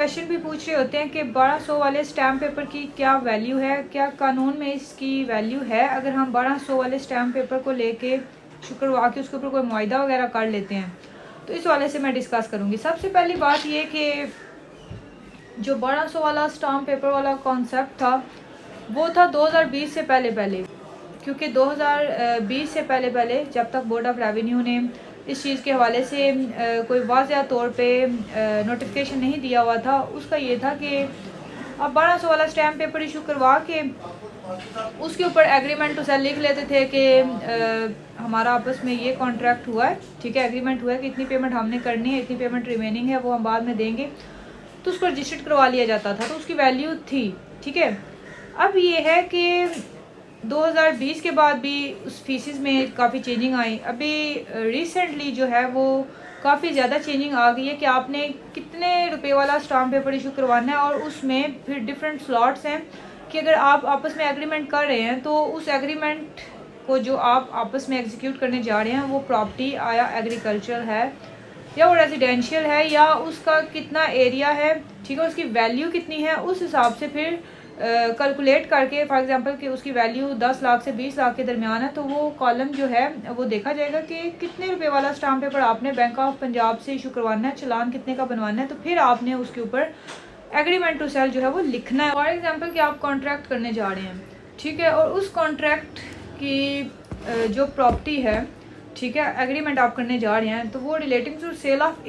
Question भी पूछ रहे होते हैं कि 1200 वाले स्टैम्प पेपर की क्या वैल्यू है, क्या कानून में इसकी वैल्यू है अगर हम 1200 वाले स्टैम्प पेपर को लेके शुक्रवा के उसके ऊपर कोई मुआहदा वगैरह कर लेते हैं। तो इस वाले से मैं डिस्कस करूँगी। सबसे पहली बात ये कि जो 1200 वाला स्टैम्प पेपर वाला कॉन्सेप्ट था वो था 2020 से पहले, क्योंकि 2020 से पहले जब तक बोर्ड ऑफ रेवेन्यू ने इस चीज़ के हवाले से कोई वाज़ेह तौर पे नोटिफिकेशन नहीं दिया हुआ था, उसका ये था कि अब 1200 वाला स्टैम्प पेपर इशू करवा के उसके ऊपर एग्रीमेंट टू सेल लिख लेते थे कि हमारा आपस में ये कॉन्ट्रैक्ट हुआ है, ठीक है, एग्रीमेंट हुआ है कि इतनी पेमेंट हमने करनी है, इतनी पेमेंट रिमेनिंग है, वो हम बाद में देंगे, तो उसको रजिस्टर्ड करवा लिया जाता था, तो उसकी वैल्यू थी, ठीक है। अब ये है कि 2020 के बाद भी उस फीसिस में काफ़ी चेंजिंग आई। अभी रिसेंटली जो है वो काफ़ी ज़्यादा चेंजिंग आ गई है कि आपने कितने रुपए वाला स्टाम्प पेपर इशू करवाना है, और उसमें फिर डिफरेंट स्लॉट्स हैं कि अगर आप आपस में एग्रीमेंट कर रहे हैं तो उस एग्रीमेंट को जो आप आपस में एग्जीक्यूट करने जा रहे हैं वो प्रॉपर्टी आया एग्रीकल्चर है या वो रेजिडेंशियल है या उसका कितना एरिया है, ठीक है, उसकी वैल्यू कितनी है, उस हिसाब से फिर कैलकुलेट करके फॉर एग्जांपल कि उसकी वैल्यू 10 लाख से 20 लाख के दरमियान है, तो वो कॉलम जो है वो देखा जाएगा कि कितने रुपए वाला स्टाम्प पेपर आपने बैंक ऑफ पंजाब से इशू करवाना है, चालान कितने का बनवाना है, तो फिर आपने उसके ऊपर एग्रीमेंट टू सेल जो है वो लिखना है। फॉर एग्जांपल कि आप कॉन्ट्रैक्ट करने जा रहे हैं, ठीक है, और उस कॉन्ट्रैक्ट की जो प्रॉपर्टी है, ठीक है, एग्रीमेंट आप करने जा रहे हैं, तो वो रिलेटिंग टू सेल ऑफ